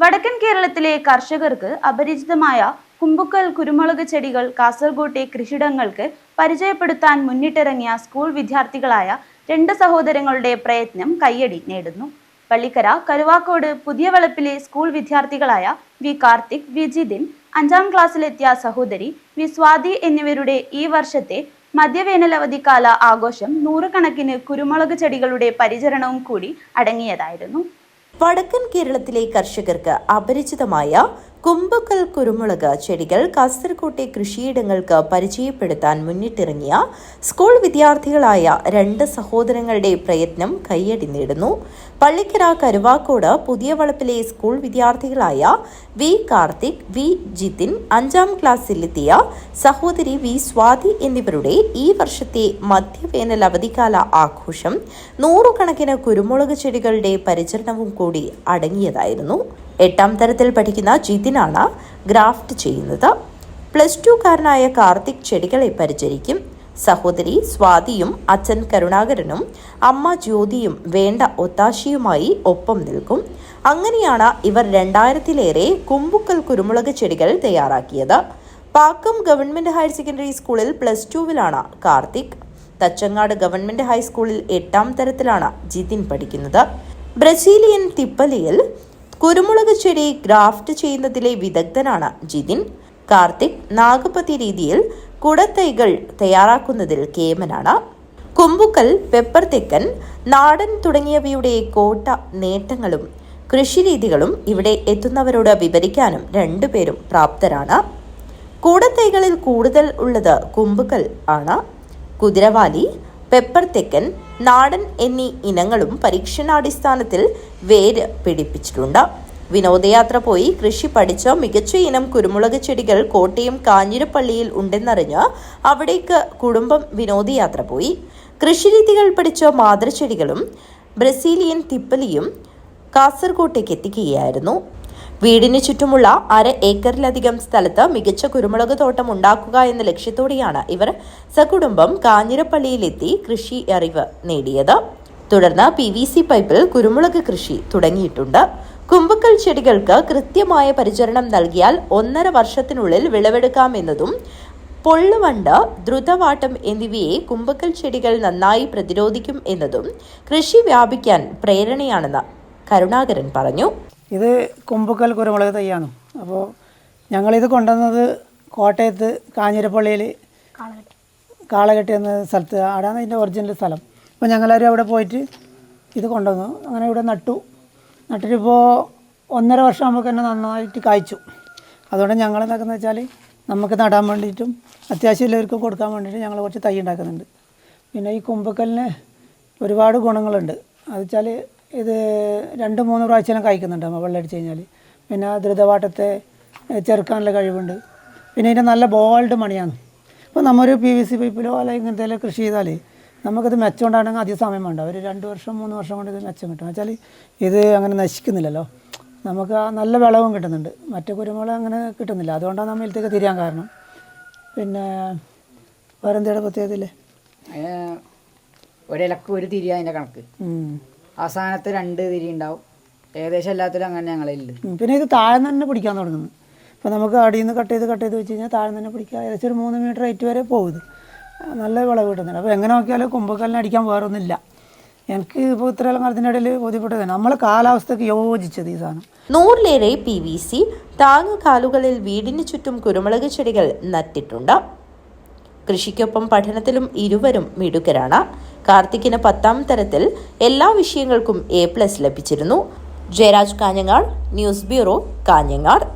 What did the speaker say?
വടക്കൻ കേരളത്തിലെ കർഷകർക്ക് അപരിചിതമായ കുമ്പുക്കൽ കുരുമുളക് ചെടികൾ കാസർഗോട്ടെ കൃഷിയിടങ്ങൾക്ക് പരിചയപ്പെടുത്താൻ മുന്നിട്ടിറങ്ങിയ സ്കൂൾ വിദ്യാർത്ഥികളായ രണ്ട് സഹോദരങ്ങളുടെ പ്രയത്നം കയ്യടി നേടുന്നു. പള്ളിക്കര കരുവാക്കോട് പുതിയ വളപ്പിലെ സ്കൂൾ വിദ്യാർത്ഥികളായ വി കാർത്തിക്, വി ജിതിൻ, 5ാം ക്ലാസ്സിലെത്തിയ സഹോദരി വി സ്വാതി എന്നിവരുടെ ഈ വർഷത്തെ മധ്യവേനലവധിക്കാല ആഘോഷം നൂറുകണക്കിന് കുരുമുളക് ചെടികളുടെ പരിചരണവും കൂടി അടങ്ങിയതായിരുന്നു. വടക്കൻ കേരളത്തിലെ കർഷകർക്ക് അപരിചിതമായ കുമ്പുക്കൽ കുരുമുളക് ചെടികൾ കാസർകോട്ടെ കൃഷിയിടങ്ങൾക്ക് പരിചയപ്പെടുത്താൻ മുന്നിട്ടിറങ്ങിയ സ്കൂൾ വിദ്യാർത്ഥികളായ രണ്ട് സഹോദരങ്ങളുടെ പ്രയത്നം കയ്യടി നേടുന്നു. പള്ളിക്കര കരുവാക്കോട് പുതിയ വളപ്പിലെ സ്കൂൾ വിദ്യാർത്ഥികളായ വി കാർത്തിക്, വി ജിതിൻ, 5ാം ക്ലാസ്സിലെത്തിയ സഹോദരി വി സ്വാതി എന്നിവരുടെ ഈ വർഷത്തെ മധ്യവേനൽ അവധിക്കാല ആഘോഷം നൂറുകണക്കിന് കുരുമുളക് ചെടികളുടെ പരിചരണവും കൂടി അടങ്ങിയതായിരുന്നു. 8ാം തരത്തിൽ പഠിക്കുന്ന ജിതിനാണ് ഗ്രാഫ്റ്റ് ചെയ്യുന്നത്. +2കാരനായ കാർത്തിക് ചെടികളെ പരിചരിക്കും. സഹോദരി സ്വാതിയും അച്ഛൻ കരുണാകരനും അമ്മ ജ്യോതിയും വേണ്ട ഒത്താശയുമായി ഒപ്പം നിൽക്കും. അങ്ങനെയാണ് ഇവർ 2000-ലേറെ കുമ്പുക്കൽ കുരുമുളക് ചെടികൾ തയ്യാറാക്കിയത്. പാക്കം ഗവൺമെന്റ് ഹയർ സെക്കൻഡറി സ്കൂളിൽ +2-വിലാണ് കാർത്തിക്. തച്ചങ്ങാട് ഗവൺമെന്റ് ഹൈസ്കൂളിൽ 8ാം തരത്തിലാണ് ജിതിൻ പഠിക്കുന്നത്. ബ്രസീലിയൻ തിപ്പലിയിൽ കുരുമുളക് ചെടി ഗ്രാഫ്റ്റ് ചെയ്യുന്നതിലെ വിദഗ്ധനാണ് ജിതിൻ. കാർത്തിക് നാഗപതി രീതിയിൽ കുടത്തൈകൾ തയ്യാറാക്കുന്നതിൽ കേമനാണ്. കുമ്പുക്കൽ, പെപ്പർ തെക്കൻ, നാടൻ തുടങ്ങിയവയുടെ കോട്ട നേട്ടങ്ങളും കൃഷിരീതികളും ഇവിടെ എത്തുന്നവരോട് വിവരിക്കാനും രണ്ടുപേരും പ്രാപ്തരാണ്. കൂടത്തൈകളിൽ കൂടുതൽ ഉള്ളത് കുമ്പുക്കൽ ആണ്. കുതിരവാലി, പെപ്പർ തെക്കൻ, നാടൻ എന്നീ ഇനങ്ങളും പരീക്ഷണാടിസ്ഥാനത്തിൽ വേര് പിടിപ്പിച്ചിട്ടുണ്ട്. വിനോദയാത്ര പോയി കൃഷി പഠിച്ച മികച്ച ഇനം കുരുമുളക് ചെടികൾ കോട്ടയം കാഞ്ഞിരപ്പള്ളിയിൽ ഉണ്ടെന്നറിഞ്ഞ് അവിടേക്ക് കുടുംബം വിനോദയാത്ര പോയി. കൃഷിരീതികൾ പഠിച്ച മാതൃചെടികളും ബ്രസീലിയൻ തിപ്പലിയും കാസർകോട്ടേക്ക് എത്തിക്കുകയായിരുന്നു. വീടിന് ചുറ്റുമുള്ള 1/2 ഏക്കറിലധികം സ്ഥലത്ത് മികച്ച കുരുമുളക് തോട്ടം ഉണ്ടാക്കുക എന്ന ലക്ഷ്യത്തോടെയാണ് ഇവർ സകുടുംബം കാഞ്ഞിരപ്പള്ളിയിലെത്തി കൃഷി അറിവ് നേടിയത്. തുടർന്ന് PVC പൈപ്പിൽ കുരുമുളക് കൃഷി തുടങ്ങിയിട്ടുണ്ട്. കുമ്പുക്കൽ ചെടികൾക്ക് കൃത്യമായ പരിചരണം നൽകിയാൽ 1.5 വർഷത്തിനുള്ളിൽ വിളവെടുക്കാമെന്നതും പൊള്ളുവണ്ട്, ദ്രുതവാട്ടം എന്നിവയെ കുമ്പുക്കൽ ചെടികൾ നന്നായി പ്രതിരോധിക്കും എന്നതും കൃഷി വ്യാപിക്കാൻ പ്രേരണയാണെന്ന് കരുണാകരൻ പറഞ്ഞു. ഇത് കുമ്പുക്കൽ കുരുമുളക് തൈയാണ്. അപ്പോൾ ഞങ്ങളിത് കൊണ്ടുവന്നത് കോട്ടയത്ത് കാഞ്ഞിരപ്പള്ളിയിൽ കാളകെട്ടി എന്ന സ്ഥലത്ത്. അവിടെയാണ് ഇതിൻ്റെ ഒറിജിനൽ സ്ഥലം. അപ്പോൾ ഞങ്ങളാരും അവിടെ പോയിട്ട് ഇത് കൊണ്ടുവന്നു. അങ്ങനെ ഇവിടെ നട്ടിട്ടിപ്പോൾ 1.5 വർഷം ആകുമ്പോൾ തന്നെ നന്നായിട്ട് കായ്ച്ചു. അതുകൊണ്ട് ഞങ്ങൾ എന്താക്കുന്നത് വെച്ചാൽ നമുക്ക് നടാൻ വേണ്ടിയിട്ടും അത്യാവശ്യമുള്ളവർക്ക് കൊടുക്കാൻ വേണ്ടിയിട്ട് ഞങ്ങൾ കുറച്ച് തൈ ഉണ്ടാക്കുന്നുണ്ട്. പിന്നെ ഈ കുമ്പുക്കലിന് ഒരുപാട് ഗുണങ്ങളുണ്ട്. അത് വെച്ചാൽ ഇത് 2-3 പ്രാവശ്യം കായ്ക്കുന്നുണ്ട് നമ്മൾ വെള്ളമടിച്ച് കഴിഞ്ഞാൽ. പിന്നെ ദ്രുതവാട്ടത്തെ ചെറുക്കാനുള്ള കഴിവുണ്ട്. പിന്നെ ഇതിൻ്റെ നല്ല ബോൾഡ് മണിയാണ്. അപ്പോൾ നമ്മൊരു PVC പൈപ്പിലോ അല്ലെങ്കിൽ ഇങ്ങനത്തെ കൃഷി ചെയ്താൽ നമുക്കിത് മെച്ചം ഉണ്ടാകണമെങ്കിൽ അധികം സമയം വേണ്ട. ഒരു 2 വർഷം 3 വർഷം കൊണ്ട് ഇത് മെച്ചം കിട്ടും. വെച്ചാൽ ഇത് അങ്ങനെ നശിക്കുന്നില്ലല്ലോ. നമുക്ക് നല്ല വിളവും കിട്ടുന്നുണ്ട്. മറ്റു കുരുമുളക് അങ്ങനെ കിട്ടുന്നില്ല. അതുകൊണ്ടാണ് നമ്മൾ ഇതിലേക്ക് തിരിയാൻ കാരണം. പിന്നെ വേറെന്താണ് പ്രത്യേകതയില്ലേ? ഒരിലക്ക് ഒരു തിരി അതിൻ്റെ കണക്ക്. അവസാനത്ത് 2 തിരി ഉണ്ടാവും. ഏകദേശം എല്ലാത്തിലും അങ്ങനെ ഞങ്ങളില്ല. പിന്നെ ഇത് താഴെ തന്നെ പിടിക്കാൻ തുടങ്ങുന്നു. ഇപ്പോൾ നമുക്ക് അടിയിൽ നിന്ന് കട്ട് ചെയ്ത് വെച്ച് കഴിഞ്ഞാൽ താഴെ തന്നെ പിടിക്കുക. ഏകദേശം ഒരു 3 മീറ്റർ ഹൈറ്റ് വരെ പോകുന്നത്. നല്ല വിളവ് കിട്ടുന്നുണ്ട്. അപ്പോൾ എങ്ങനെ നോക്കിയാലും കുമ്പുക്കലിന് അടിക്കാൻ വേറൊന്നുമില്ല. എനിക്ക് ഇപ്പോൾ ഇത്രയും കാലത്തിൻ്റെ ഇടയിൽ ബോധ്യപ്പെട്ടത് നമ്മളെ കാലാവസ്ഥയ്ക്ക് യോജിച്ചത് ഈ സാധനം. 100-ലേറെ PVC താങ്ങുകാലുകളിൽ വീടിന് ചുറ്റും കുരുമുളക് ചെടികൾ നട്ടിട്ടുണ്ട്. കൃഷിക്കൊപ്പം പഠനത്തിലും ഇരുവരും മിടുക്കരാണ്. കാർത്തിക്കിന് 10ാം തരത്തിൽ എല്ലാ വിഷയങ്ങൾക്കും A+ ലഭിച്ചിരുന്നു. Jayaraj Kanhangad, news bureau, Kanhangad.